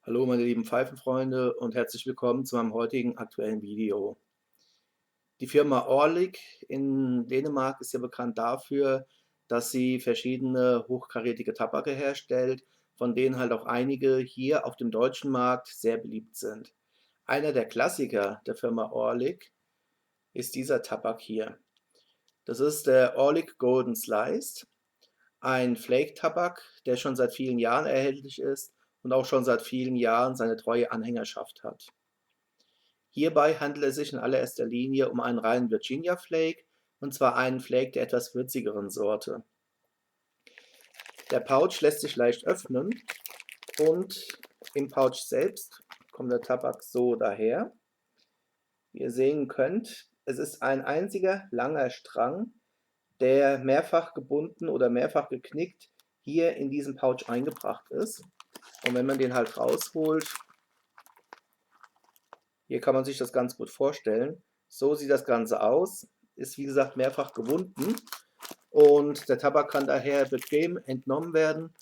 Hallo meine lieben Pfeifenfreunde und herzlich willkommen zu meinem heutigen aktuellen Video. Die Firma Orlik in Dänemark ist ja bekannt dafür, dass sie verschiedene hochkarätige Tabake herstellt, von denen halt auch einige hier auf dem deutschen Markt sehr beliebt sind. Einer der Klassiker der Firma Orlik ist dieser Tabak hier. Das ist der Orlik Golden Sliced, ein Flake-Tabak, der schon seit vielen Jahren erhältlich ist und auch schon seit vielen Jahren seine treue Anhängerschaft hat. Hierbei handelt es sich in allererster Linie um einen reinen Virginia Flake, und zwar einen Flake der etwas würzigeren Sorte. Der Pouch lässt sich leicht öffnen und im Pouch selbst kommt der Tabak so daher. Wie ihr sehen könnt, es ist ein einziger langer Strang, der mehrfach gebunden oder mehrfach geknickt hier in diesem Pouch eingebracht ist. Und wenn man den halt rausholt, hier kann man sich das ganz gut vorstellen. So sieht das Ganze aus. Ist wie gesagt mehrfach gewunden und der Tabak kann daher bequem entnommen werden.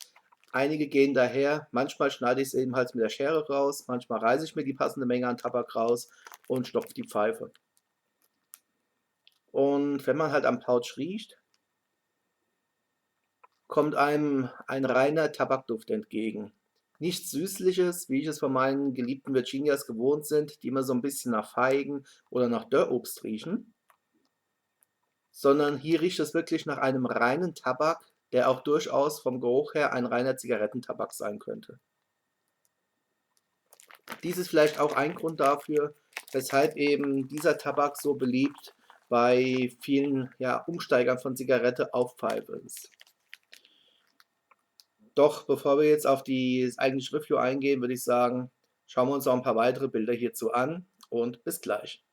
Einige gehen daher, manchmal schneide ich es eben halt mit der Schere raus, manchmal reiße ich mir die passende Menge an Tabak raus und stopfe die Pfeife. Und wenn man halt am Pouch riecht, kommt einem ein reiner Tabakduft entgegen. Nichts Süßliches, wie ich es von meinen geliebten Virginias gewohnt sind, die immer so ein bisschen nach Feigen oder nach Dörrobst riechen, sondern hier riecht es wirklich nach einem reinen Tabak, der auch durchaus vom Geruch her ein reiner Zigarettentabak sein könnte. Dies ist vielleicht auch ein Grund dafür, weshalb eben dieser Tabak so beliebt bei vielen Umsteigern von Zigarette auf Pfeife ist. Doch bevor wir jetzt auf das eigentliche Review eingehen, würde ich sagen, schauen wir uns noch ein paar weitere Bilder hierzu an und bis gleich.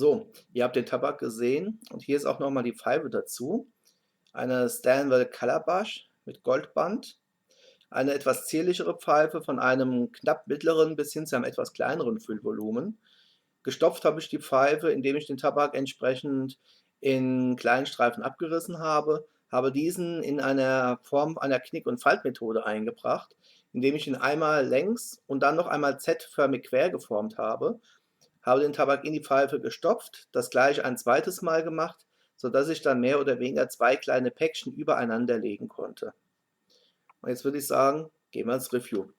So, ihr habt den Tabak gesehen und hier ist auch nochmal die Pfeife dazu. Eine Stanwell Calabash mit Goldband, eine etwas zierlichere Pfeife von einem knapp mittleren bis hin zu einem etwas kleineren Füllvolumen. Gestopft habe ich die Pfeife, indem ich den Tabak entsprechend in kleinen Streifen abgerissen habe diesen in einer Form einer Knick- und Faltmethode eingebracht, indem ich ihn einmal längs und dann noch einmal Z-förmig quer geformt habe den Tabak in die Pfeife gestopft, das gleiche ein zweites Mal gemacht, sodass ich dann mehr oder weniger zwei kleine Päckchen übereinander legen konnte. Und jetzt würde ich sagen, gehen wir ins Review.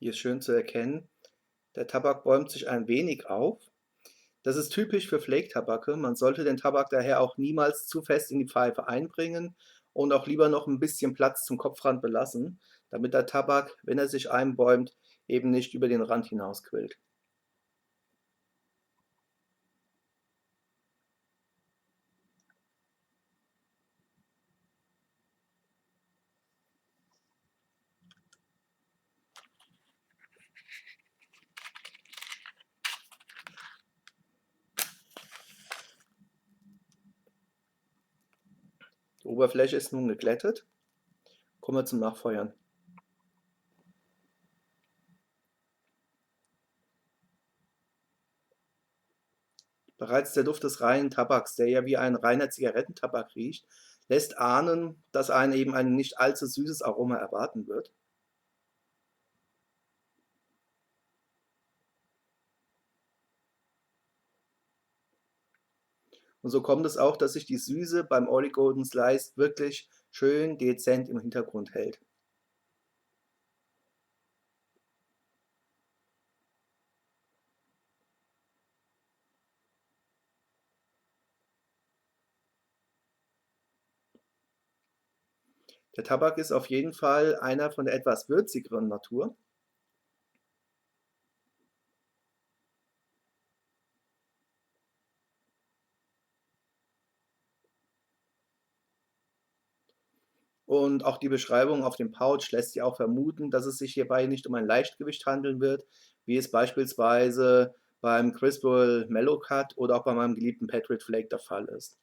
Hier ist schön zu erkennen, der Tabak bäumt sich ein wenig auf. Das ist typisch für Flake-Tabake. Man sollte den Tabak daher auch niemals zu fest in die Pfeife einbringen und auch lieber noch ein bisschen Platz zum Kopfrand belassen, damit der Tabak, wenn er sich einbäumt, eben nicht über den Rand hinaus quillt. Oberfläche ist nun geglättet. Kommen wir zum Nachfeuern. Bereits der Duft des reinen Tabaks, der ja wie ein reiner Zigarettentabak riecht, lässt ahnen, dass einen eben ein nicht allzu süßes Aroma erwarten wird. Und so kommt es auch, dass sich die Süße beim Oily Golden Slice wirklich schön dezent im Hintergrund hält. Der Tabak ist auf jeden Fall einer von der etwas würzigeren Natur. Und auch die Beschreibung auf dem Pouch lässt ja auch vermuten, dass es sich hierbei nicht um ein Leichtgewicht handeln wird, wie es beispielsweise beim Criswell Mellow Cut oder auch bei meinem geliebten Patriot Flake der Fall ist.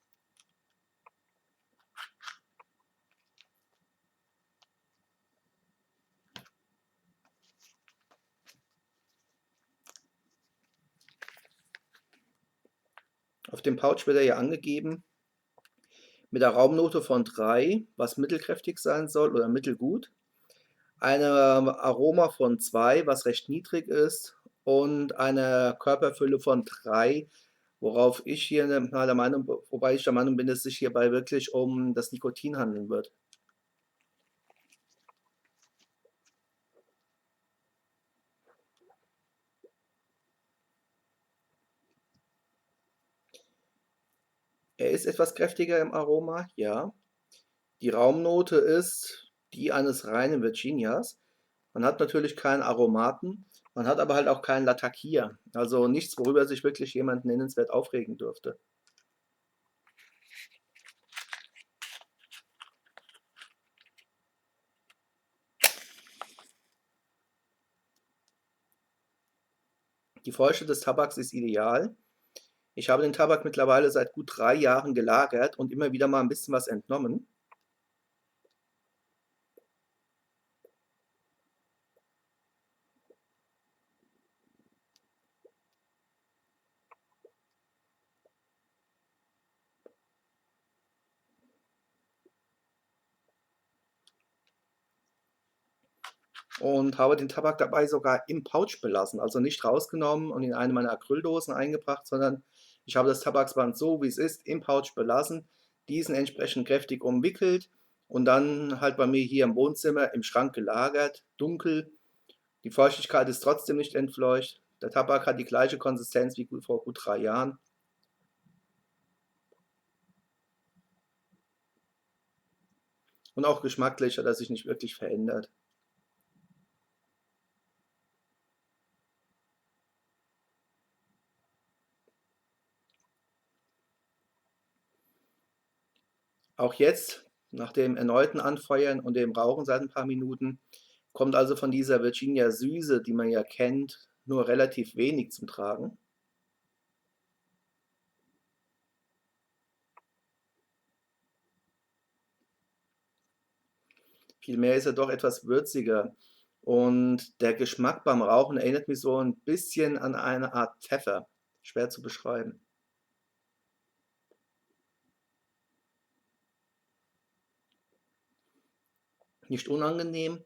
Auf dem Pouch wird er ja angegeben mit der Raumnote von 3, was mittelkräftig sein soll oder mittelgut, einem Aroma von 2, was recht niedrig ist, und einer Körperfülle von 3, worauf ich hier der Meinung, wobei ich der Meinung bin, dass es sich hierbei wirklich um das Nikotin handeln wird. Er ist etwas kräftiger im Aroma, ja. Die Raumnote ist die eines reinen Virginias. Man hat natürlich keinen Aromaten, man hat aber halt auch keinen Latakia. Also nichts, worüber sich wirklich jemand nennenswert aufregen dürfte. Die Feuchte des Tabaks ist ideal. Ich habe den Tabak mittlerweile seit gut 3 Jahren gelagert und immer wieder mal ein bisschen was entnommen. Und habe den Tabak dabei sogar im Pouch belassen, also nicht rausgenommen und in eine meiner Acryldosen eingebracht, sondern ich habe das Tabaksband so, wie es ist, im Pouch belassen, diesen entsprechend kräftig umwickelt und dann halt bei mir hier im Wohnzimmer im Schrank gelagert, dunkel. Die Feuchtigkeit ist trotzdem nicht entfleucht. Der Tabak hat die gleiche Konsistenz wie vor gut 3 Jahren. Und auch geschmacklich hat er sich nicht wirklich verändert. Auch jetzt, nach dem erneuten Anfeuern und dem Rauchen seit ein paar Minuten, kommt also von dieser Virginia Süße, die man ja kennt, nur relativ wenig zum Tragen. Vielmehr ist er doch etwas würziger. Und der Geschmack beim Rauchen erinnert mich so ein bisschen an eine Art Pfeffer. Schwer zu beschreiben. Nicht unangenehm,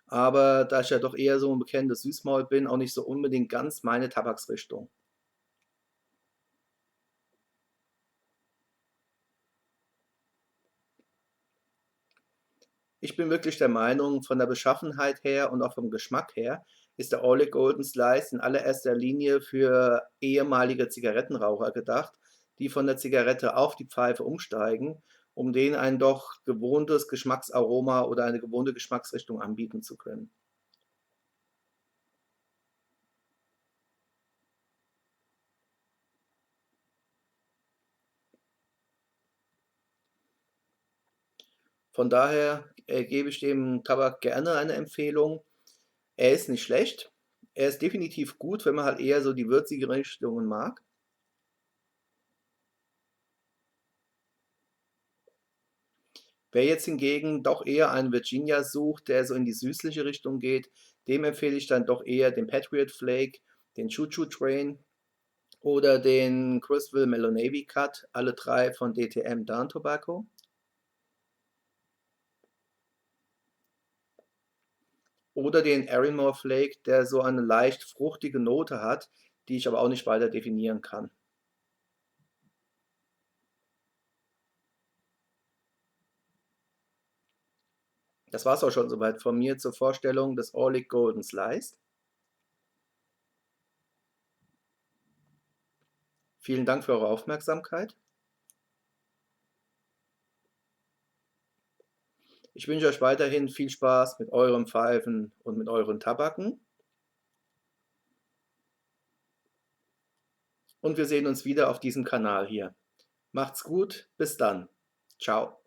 aber da ich ja doch eher so ein bekennendes Süßmaul bin, auch nicht so unbedingt ganz meine Tabaksrichtung. Ich bin wirklich der Meinung, von der Beschaffenheit her und auch vom Geschmack her ist der Oleg Golden Slice in allererster Linie für ehemalige Zigarettenraucher gedacht, die von der Zigarette auf die Pfeife umsteigen, um denen ein doch gewohntes Geschmacksaroma oder eine gewohnte Geschmacksrichtung anbieten zu können. Von daher gebe ich dem Tabak gerne eine Empfehlung. Er ist nicht schlecht. Er ist definitiv gut, wenn man halt eher so die würzige Richtungen mag. Wer jetzt hingegen doch eher einen Virginia sucht, der so in die süßliche Richtung geht, dem empfehle ich dann doch eher den Patriot Flake, den Choo Choo Train oder den Criswell Mellow Navy Cut, alle drei von DTM Dawn Tobacco. Oder den Arrymore Flake, der so eine leicht fruchtige Note hat, die ich aber auch nicht weiter definieren kann. Das war es auch schon soweit von mir zur Vorstellung des Orlik Golden Sliced. Vielen Dank für eure Aufmerksamkeit. Ich wünsche euch weiterhin viel Spaß mit eurem Pfeifen und mit euren Tabaken. Und wir sehen uns wieder auf diesem Kanal hier. Macht's gut, bis dann. Ciao.